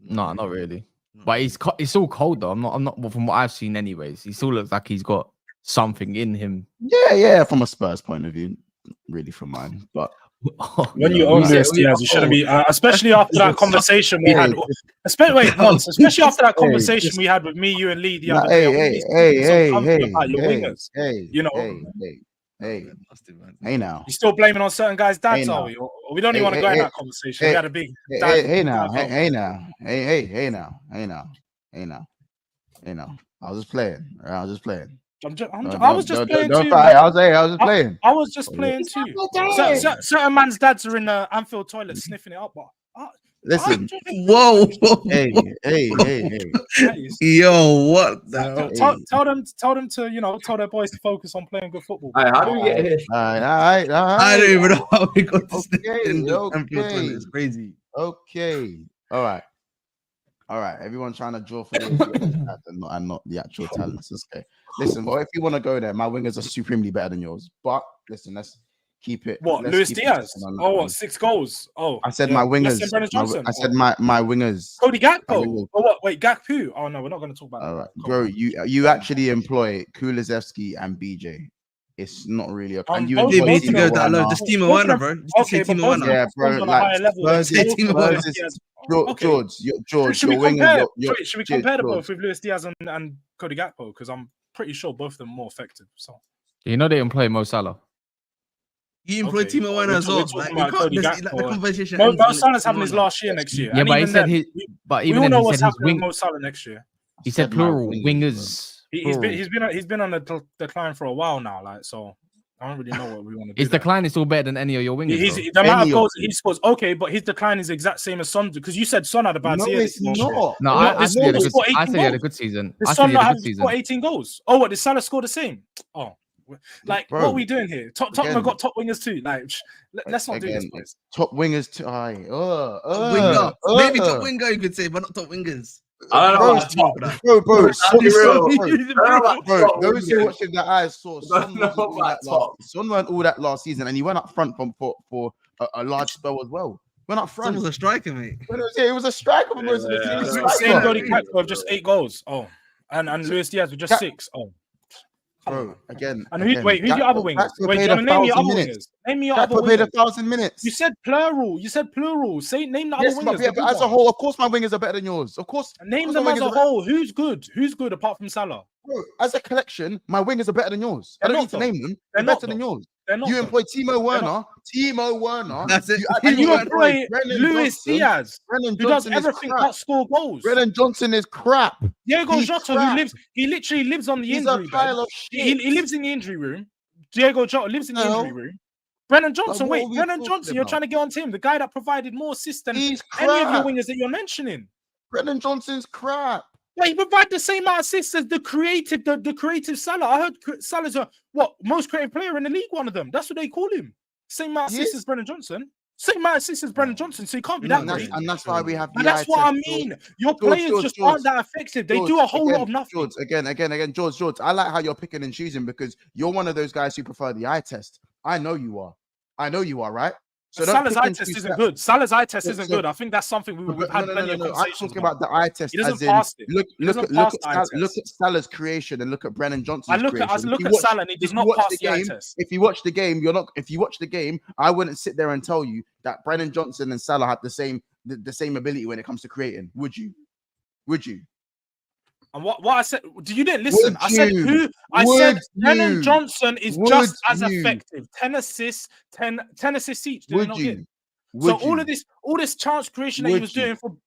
No, not really. But it's still cold though. I'm not. Well, from what I've seen, anyways, he still looks like he's got something in him. Yeah. From a Spurs point of view, really from mine. But when you own Luis Diaz, you shouldn't be, especially after that conversation we had. Especially after that conversation we had with me, you, and Lee the other day. Hey now. You still blaming on certain guys' dads, are we? Or we don't even want to go in that conversation. We had a big hey now. I was just playing. I was just playing too. I was just playing too. Certain man's dads are in the Anfield toilet sniffing it up. But listen. Whoa. Hey. Yo, what the hell? Tell them to, tell their boys to focus on playing good football. How do we get here? I don't even know how we got this. Okay. It's crazy. Okay. All right. Everyone trying to draw for the and not the actual talents. Okay. Listen, but if you want to go there, my wingers are supremely better than yours. But listen, let's keep it. What, Luis Diaz? What, 6 goals? Oh, I said my wingers. I said my wingers. Cody Gakpo. Oh, what? Wait, Gakpo. Oh no, we're not going to talk about that. All right, bro. You actually employ Kulusevski and BJ. It's not really a. And you need to go that low. Just Timo Werner, bro. Just say Timo Werner. Yeah, bro. Like Jordz, your wingers. Should we compare them both with Luis Diaz and Cody Gakpo? Because I'm pretty sure both of them are more effective. So they employ Mo Salah. You employ Timo Werner as well. Mo Salah's having his last year next year. Yeah, but he said we all know what's happening with Mo Salah next year. He said plural wingers. He's been on the decline for a while now. Like, so I don't really know what we want to do. His decline is still better than any of your wingers. The amount of goals he scores, okay, but his decline is exact same as Son, because you said Son had a bad season. It's not. No, I said he had a good season. Did Son not have scored 18 goals? Oh, what, did Salah score the same? Oh, like, what are we doing here? Tottenham have got top wingers too. Like, let's not do this, please. Top wingers too. Winger. Maybe top winger you could say, but not top wingers. I don't know. Bro. Bro, those who watching the eyes saw Son weren't all that last season, and he went up front for a large spell as well. Went up front. Son was a striker, mate. It was a striker for most of the season. Same Cody Gakpo with just 8 goals. Oh, and Luis Diaz with just 6. Oh. Bro, again. And who's your other wingers? Wait, do you want to name your other wingers? Name your other wingers. Played 1,000 minutes. You said plural. Name the other wingers. But as a whole, of course, my wingers are better than yours. Of course. Name them as a whole. Who's good? Who's good apart from Salah? Bro, as a collection, my wingers are better than yours. I don't need to name them. They're better than yours. You employ Timo Werner. That's it. And you employ Luis Diaz, who does everything but score goals. Brennan Johnson is crap. Diego Jota, he literally lives on the injury bed. He lives in the injury room. Diego Jota lives in the injury room. Brennan Johnson, Brennan Johnson, you're trying to get on to him, the guy that provided more assists than any of your wingers that you're mentioning. Brennan Johnson's crap. Yeah, he provides the same amount of assists as the creative Salah. I heard Salah's most creative player in the league, one of them. That's what they call him. Same amount of assists as Brennan Johnson. Same amount of assists as Brennan Johnson, so he can't be that great. And that's why we have the that's what I mean. Your players just aren't that effective. They do a whole lot of nothing. Jordz, I like how you're picking and choosing because you're one of those guys who prefer the eye test. I know you are, right? So Salah's eye test isn't good. Salah's eye test isn't good. I think that's something we've had plenty of conversations I'm talking about the eye test. He doesn't pass it. Look at Salah's creation and look at Brennan Johnson's creation. I look at Salah and he does not pass the eye test. If you watch the game, If you watch the game, I wouldn't sit there and tell you that Brennan Johnson and Salah have the same ability when it comes to creating. Would you? And what I said, you didn't listen. I said Brennan Johnson is just as effective. 10 assists each. So all this chance creation that he was doing for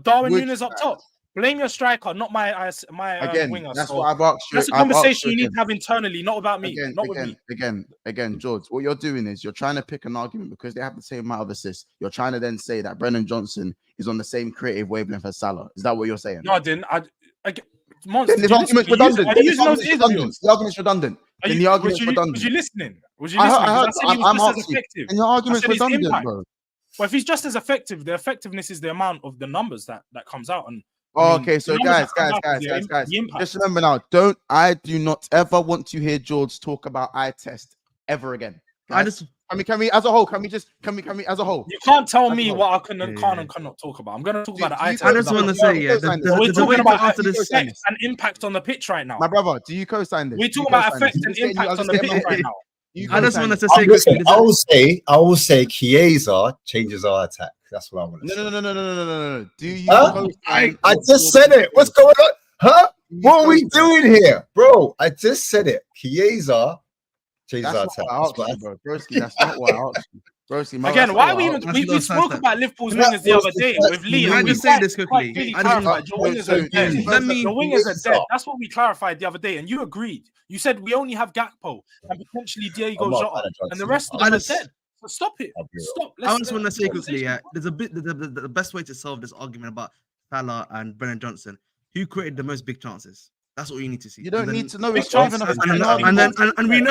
Darwin Núñez up top. Blame your striker, not my winger. That's what I've asked you. That's a conversation you need to have internally, not about me. Again, Jordz, what you're doing is you're trying to pick an argument because they have the same amount of assists. You're trying to then say that Brennan Johnson is on the same creative wavelength as Salah. Is that what you're saying? No, I didn't. The argument's redundant. The argument's redundant. Was you listening? I'm asking. And your argument's redundant, bro. Well, if he's just as effective, the effectiveness is the amount of the numbers that comes out. And okay, so guys, just remember now. I do not ever want to hear Jordz talk about eye test ever again. I just Can we as a whole? Can we as a whole? You can't tell me what I can and cannot talk about. I'm going to talk about the I just want to say, we're talking about effect and impact on the pitch right now. My brother, do you co-sign this? We're talking about effect and impact on the pitch right now. I just wanted to say quickly. I will say Chiesa changes our attack. That's what I want to say. No. Do you? I just said it. What's going on? Huh? What are we doing here, bro? I just said it. Chiesa changes our attack. Broski, that's not what I asked you. Broski, again, why we spoke about Liverpool's wingers the other day with Lee. Can I just say this quickly? Your wingers are dead. Your wingers are dead. That's what we clarified the other day, and you agreed. You said we only have Gakpo and potentially Diego Jota, and the rest of them are dead. So stop it. Stop. I just want to say quickly, there's a bit the best way to solve this argument about Salah and Brennan Johnson. Who created the most big chances? That's all you need to see. You don't need to know. It's not even and we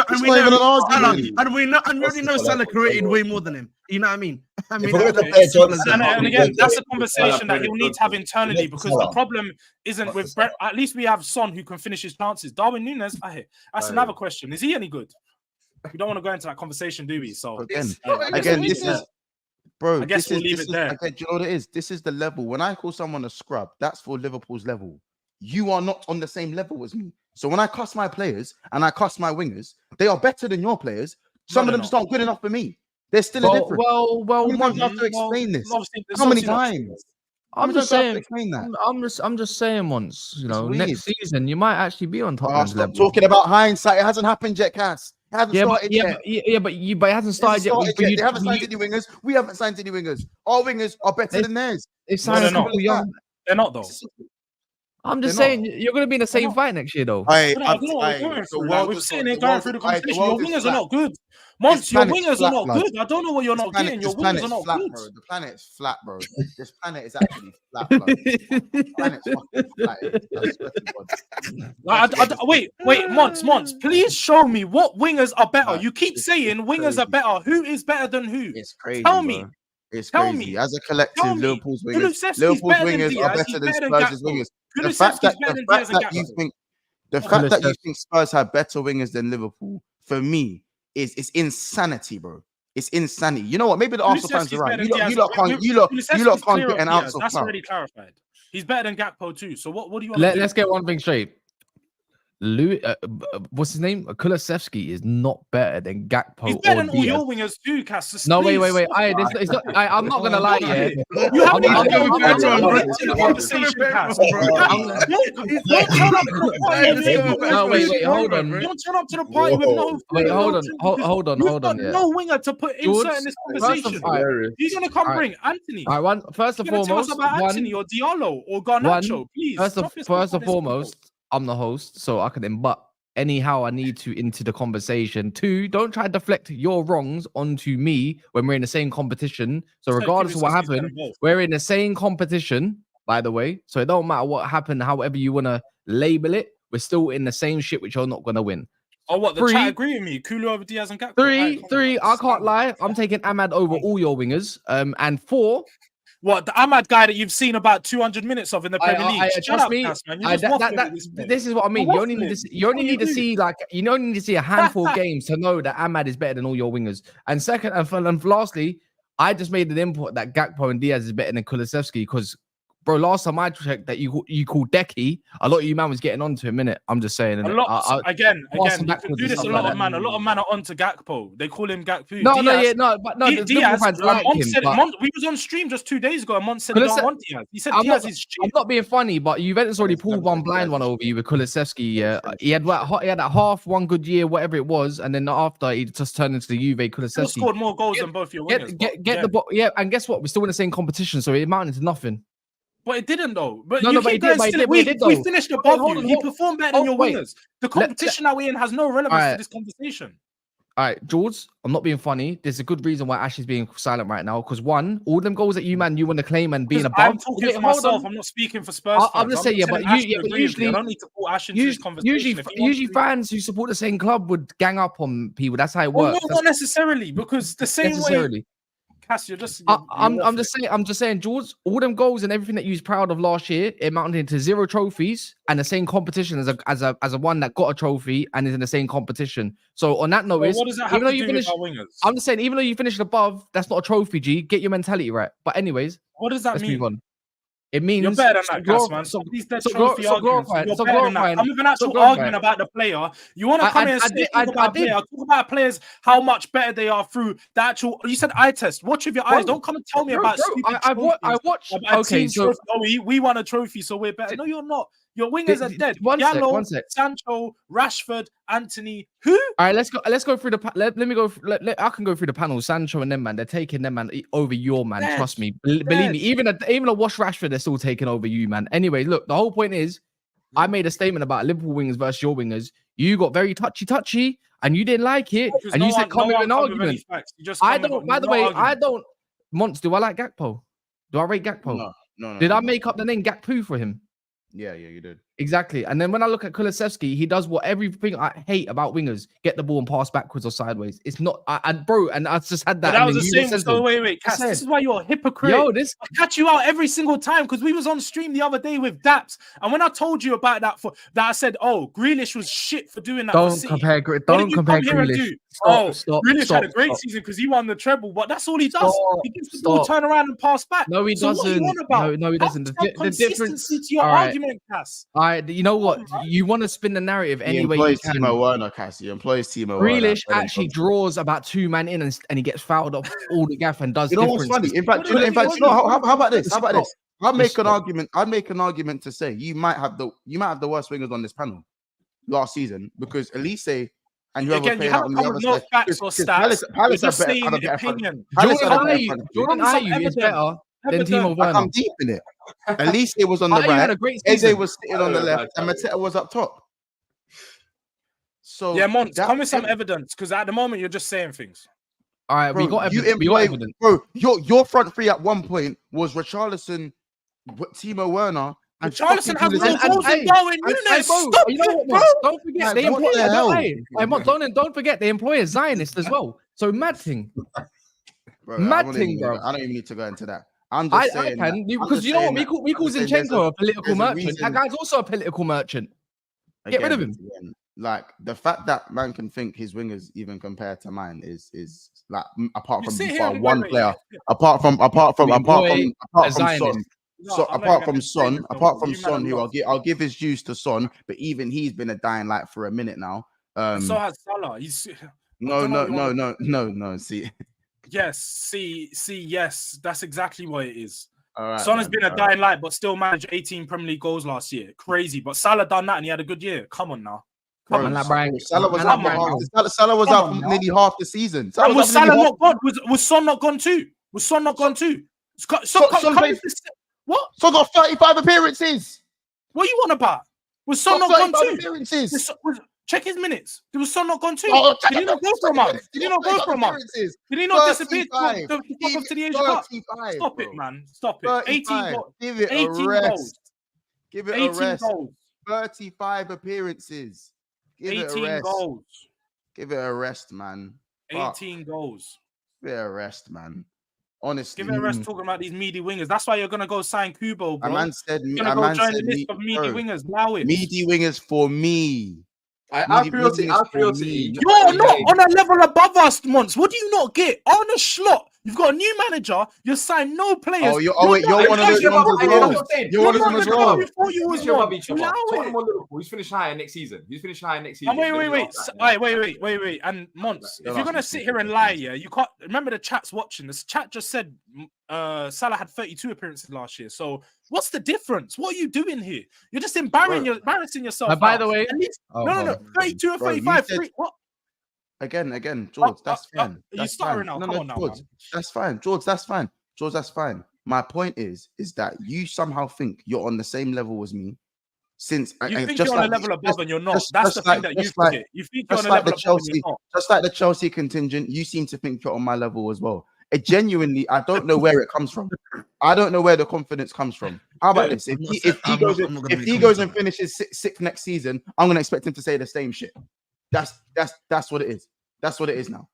know Salah created way more than him. You know what I mean? And again, that's a conversation that he'll need to have internally because the problem isn't with Brett. At least we have Son who can finish his chances. Darwin Núñez, that's another question. Is he any good? We don't want to go into that conversation, do we? So again, this is, bro. I guess we'll leave it there. Okay, do you know what it is? This is the level. When I call someone a scrub, that's for Liverpool's level. You are not on the same level as me. So when I cuss my players and I cuss my wingers, they are better than your players. Some of them just aren't good enough for me. There's still a difference. Well, you don't have to explain this. How many times? I'm just saying. I'm just saying. Once next season, you might actually be on Tottenham's level. Talking about hindsight, it hasn't happened yet, Cass. It hasn't started yet. But it hasn't started yet. They haven't signed any wingers. We haven't signed any wingers. Our wingers are better than theirs. They're not though. I'm just saying you're going to be in the same fight next year, though. We're sitting here going through the competition. Your wingers are not good. Mons, your wingers are not good. I don't know what you're not getting. Your wingers are not good. The planet's flat, bro. This planet is actually flat, bro. The planet's fucking flat. Wait, Mons, please show me what wingers are better. You keep saying wingers are better. Who is better than who? It's crazy. Tell me. It's crazy. As a collective, Liverpool's wingers are better than Spurs' wingers. The fact that you think Spurs have better wingers than Liverpool, for me, it's insanity, bro. It's insanity. You know what? Maybe the Arsenal fans are right. You lot can't get an ounce of That's already clarified. He's better than Gakpo too. So what do you want? Let's get one thing straight. What's his name? Kulusevski is not better than Gakpo. He's better than all your wingers too, Cass. No, wait. I'm not gonna lie. Yeah, you have to conversation, Cass. No, wait. Hold on. Don't turn up to the party with no. Wait, hold on. Yeah. No winger to put insert in this conversation. He's gonna come bring Anthony. All right, first and foremost, Anthony or Diallo or Garnacho, please. First and foremost. I'm the host, so I can but anyhow I need to into the conversation. 2, don't try to deflect your wrongs onto me when we're in the same competition. So regardless of what happened, we're in the same competition, by the way. So it don't matter what happened, however you want to label it, we're still in the same shit, which you're not going to win. Oh, what? The chat agree with me? Kulu over Diaz and Gakpo. 3, I can't lie. I'm taking Ahmad over all your wingers. And 4, what, the Ahmad guy that you've seen about 200 minutes of in the Premier League? Trust me, this is what I mean. You only need to see a handful of games to know that Ahmad is better than all your wingers. And second, and lastly, I just made an input that Gakpo and Diaz is better than Kulusevski because, bro, last time I checked that you called Decky, a lot of you man was getting onto him, innit? I'm just saying. Again, you can do this a lot of man. A lot of man are onto Gakpo. They call him Gakpo. Diaz, we was on stream just 2 days ago. And Mons said he don't want Diaz. He said Diaz is cheap. I'm not being funny, but Juventus already pulled one blind one over you with Kulusevski. Yeah, he had that half one good year, whatever it was, and then after he just turned into the Juve Kulusevski. He scored more goals than both your wingers. And guess what? We're still in the same competition, so it amounted to nothing. But it didn't though. But we finished above you. He performed better than your wingers. The competition that we're in has no relevance to this conversation. All right, Jordz, I'm not being funny. There's a good reason why Ashley's being silent right now. Because one, all them goals that you want to claim and being above. I'm talking for myself. I'm not speaking for Spurs. I'm just saying, but usually, I don't need to pull Ash into this conversation. Usually, fans who support the same club would gang up on people. That's how it works. Well, not necessarily, because the same way. Cass, you're just. I'm just saying, Jordz, all them goals and everything that you was proud of last year, it mounted into 0 trophies and the same competition as a one that got a trophy and is in the same competition. So on that note, what does that have to do with our wingers? I'm just saying, even though you finished above, that's not a trophy, G. Get your mentality right. But anyways, what does that let's mean? move on. It means you're better than that, Cass, man. Stop these dead trophy arguments. You're better than that. I'm with an actual argument about the player. You want to come here and talk about player? Talk about players, how much better they are through the actual. You said eye test. Watch with your eyes. Don't come and tell me about. I watched. Okay, so we won a trophy, so we're better. No, you're not. Your wingers are dead. One sec. Sancho, Rashford, Anthony. Who? All right, let's go through the. Let me go. I can go through the panel. Sancho and them, man. They're taking them, man, over your man. Dead. Trust me. Believe me. Even a Wash Rashford, they're still taking over you, man. Anyway, look. The whole point is, I made a statement about Liverpool wingers versus your wingers. You got very touchy, and you didn't like it, and you said come with an argument. I don't. By the way, I don't. Monts, do I like Gakpo? Do I rate Gakpo? No. Did I make up the name Gakpo for him? Yeah, you did. Exactly. And then when I look at Kulusevski, he does what everything I hate about wingers: get the ball and pass backwards or sideways. It's not, bro. And I just had that. But that was the same. So wait, Cass, this is why you're a hypocrite. Yo, I catch you out every single time because we was on stream the other day with Daps, and when I told you about that, I said, "Oh, Grealish was shit for doing that." Don't compare Grealish. Grealish had a great season because he won the treble, but that's all he does. He gives the ball, turn around and pass back. No, he doesn't. No, he doesn't. The difference to your argument, Cass. You know what? You want to spin the narrative any way you can. Timo Werner, Cass. He employs Timo Werner. Grealish actually draws about 2 man in and he gets fouled off all the gaff and does. You know what's funny? In fact, how about this? I'd make an argument to say you might have the worst wingers on this panel last season because Elise and whoever played out on the other side. Facts or stats. Palace just are saying better. opinion. Jordan Ayew is better than Timo Werner. I'm deep in it. Elise was on the right. Eze was sitting on the left, and Mateta was up top. So yeah, Mons, come with some evidence because at the moment you're just saying things. All right, bro, we got evidence. Bro, your front three at one point was Richarlison, Timo Werner. And Richarlison has no goals in Darwin Nunes. Stop it, bro. Don't forget they employ. Don't forget they employ a Zionist as well. So mad thing. Bro, bro. I don't even need to go into that. I'm just saying I can because you know what we call Zinchenko a political merchant. That guy's also a political merchant. Get rid of him. Like the fact that man can think his wingers even compared to mine is like apart from one player, apart from Son, who I'll give his dues to Son, but even he's been a dying light for a minute now. So has Salah. No. Yes, that's exactly what it is. Right, Son has been a dying light, but still managed 18 Premier League goals last year. Crazy, but Salah done that and he had a good year. Come on now. Salah was out for nearly half the season. Was Salah not gone? Was Son not gone too? What? Son got 35 appearances. What are you on about? Was Son not gone too? Appearances. Check his minutes. Was Son not gone too? Did he not go for a month? Did he not disappear to the Asia Cup? Stop it, man. Stop it. 18 goals. Give it a rest. Give it a rest. 35 appearances. Give it a rest. Goals. Give it a rest, man. 18 goals. Give it a rest, man. Honestly. Give it a rest talking about these meaty wingers. That's why you're going to go sign Kubo, bro. A man said, you're going to go join the list of meaty wingers. Now it. Meaty wingers for me. Our priority. You're not on a level above us, Mons. What do you not get? On a slot. You've got a new manager. You signed no players. Oh, you're one of those ones as well. You're one of them as well. He's finished higher next season. Wait. And Mons, if you're gonna sit here and lie, yeah, you can't remember the chat's watching. This chat just said Salah had 32 appearances last year. So what's the difference? What are you doing here? You're just embarrassing yourself. By the way, no, 32 or 35. What? Again, Jordz, that's fine. You starting now? Come on now, Jordz, that's fine. Jordz, that's fine. My point is that you somehow think you're on the same level as me. Since you think you're on a level above and you're not. That's the thing that you forget. You think you're on a level above and you're not. Just like the Chelsea contingent, you seem to think you're on my level as well. I don't know where it comes from. I don't know where the confidence comes from. How about this? If he goes and finishes sixth next season, I'm gonna expect him to say the same shit. That's what it is. That's what it is now.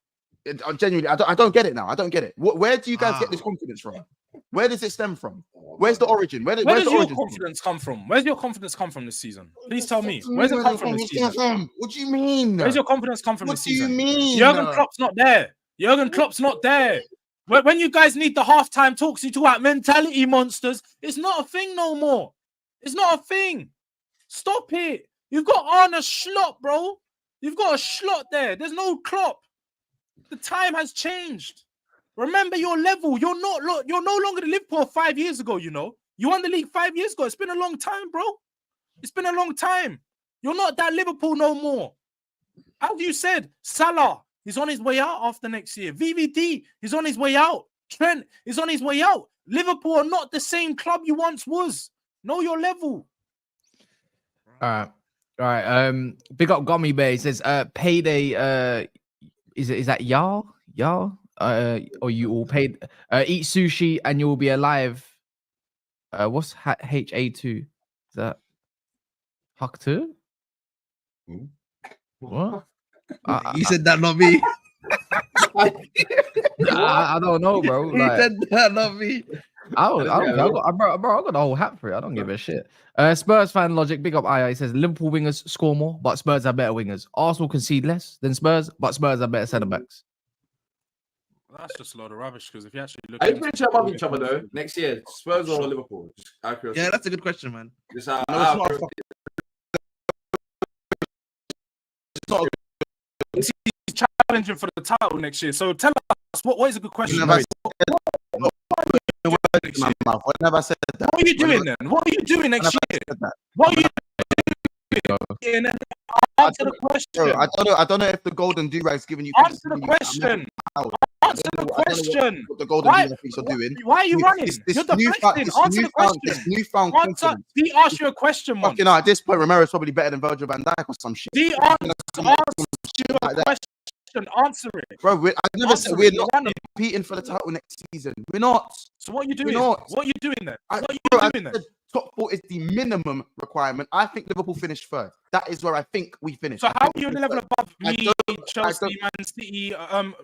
Genuinely, I don't get it now. I don't get it. Where do you guys get this confidence from? Where does it stem from? Where's the origin? Where does your confidence come from? Where's your confidence come from this season? Please tell me. Where's it come from this season? What do you mean? Where's your confidence come from this season? What do you mean? Jurgen Klopp's not there. Jurgen Klopp's not there. When you guys need the halftime talks, you talk about mentality monsters. It's not a thing no more. It's not a thing. Stop it. You've got Arne Slot, bro. You've got a Slot there. There's no Klopp. The time has changed. Remember your level. You're no longer the Liverpool 5 years ago, you know. You won the league 5 years ago. It's been a long time, bro. It's been a long time. You're not that Liverpool no more. As you said, Salah, he's on his way out after next year. VVD, he's on his way out. Trent is on his way out. Liverpool are not the same club you once was. Know your level. All right. Big up Gummy Bear. He says, payday. Is that y'all? Or you all paid? Eat sushi and you will be alive. What's HA2? Is that Hak2? What? You said that, not me. I don't know, bro. He Like, said that, not me. I got the whole hat for it. I don't give a shit. Spurs fan logic, big up II. He says Liverpool wingers score more, but Spurs have better wingers. Arsenal concede less than Spurs, but Spurs have better centre backs. That's just a lot of rubbish because if you actually look Are you putting above each other though? Next year, Spurs or Liverpool? Just out of curiosity. Yeah, that's a good question, man. Just No, it's not a he's challenging for the title next year. So tell us what is a good question? Whenever I said that. What are you doing then? What are you doing next year? What are you doing? Answer the question. Bro, I don't know if the golden do-rag's giving you. Answer the question. Answer the question. What the golden do-rag are doing. Why are you running? You're deflecting. Answer the question. This newfound Answer. confidence. He asked you a question, man. Fucking at this point, Romero's probably better than Virgil van Dijk or some shit. He asked you a question. Answer it. Bro, I never said we're not competing for the title next season. We're not. So what are you doing? We're not. What are you doing then? What are you doing then? Top 4 is the minimum requirement. I think Liverpool finished third. That is where I think we finished. So how are you on the level above me, Chelsea, Man City,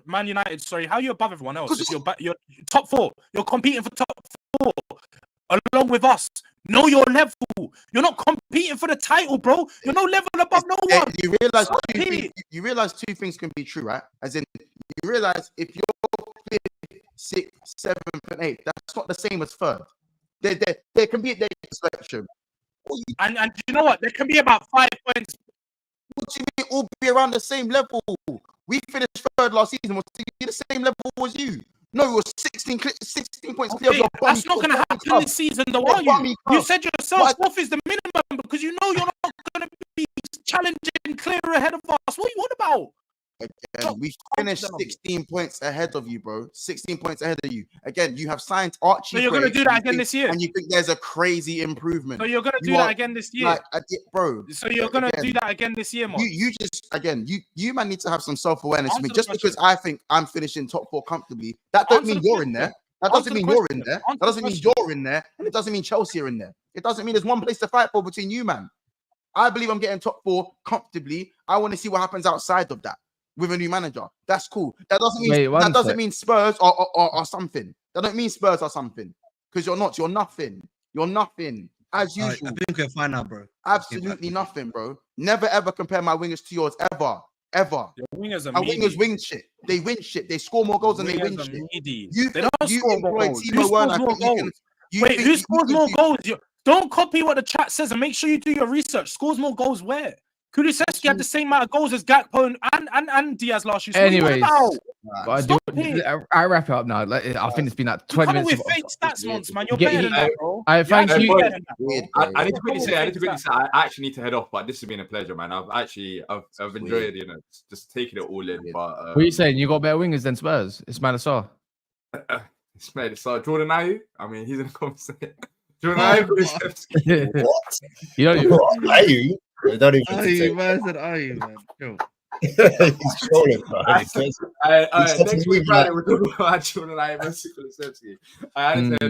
Man United? Sorry, how are you above everyone else? If you're top 4, you're competing for top 4 along with us. Know your level. You're not competing for the title, bro. You're no level above no one. You realize two things can be true, right? As in, you realize if you're 5th, 6th, 7th, and 8th, that's not the same as third. They can be at their spectrum. And you know what? There can be about 5 points. What do you mean all be around the same level? We finished third last season. Was the same level as you? No, it was 16 points clear. Okay, that's not going to happen this season, though, are you? You said yourself, 4th is the minimum because you know you're not going to be challenging clear ahead of us. What are you on about? Again, we finished 16 points ahead of you, bro. 16 points ahead of you. Again, you have signed Archie. So you're going to do that again this year? And you think there's a crazy improvement. So you're going to do that again this year? Bro. So you're going to do that again this year, man? You man need to have some self-awareness. I mean, just because I think I'm finishing top 4 comfortably, that doesn't mean you're in there. That doesn't mean you're in there. That doesn't mean you're in there. And it doesn't mean Chelsea are in there. It doesn't mean there's one place to fight for between you, man. I believe I'm getting top 4 comfortably. I want to see what happens outside of that. With a new manager, that's cool. That doesn't mean Spurs or something. That don't mean Spurs or something. Because you're not. You're nothing. You're nothing as usual. I think we're fine now, bro. Absolutely nothing, bro. Never ever compare my wingers to yours. Ever. Your wingers are my wingers win shit. They win shit. They score more goals than they win shit. They don't score more goals. Who scores more goals? Wait, who scores more goals? Don't copy what the chat says and make sure you do your research. Scores more goals where? Kulusevski had the same amount of goals as Gakpo and Diaz last year. So anyways, I wrap it up now. I think it's been like 20 minutes. With fake stats, months, man. You're better than that, bro. Thank you. I need to quickly say, I actually need to head off, but this has been a pleasure, man. I've enjoyed, just taking it all in. But what are you saying? You got better wingers than Spurs? Ismail Assar. Ismail Assar, Jordan Ayew. I mean, he's in the conversation. Jordan Ayew. What? You know, Ayew? I don't even Ayew, man. I said Ayew, man. Yo. He's trolling, man. Next week, Friday, we're talking about Jordan Ayew versus Kulusevski. I had to head off.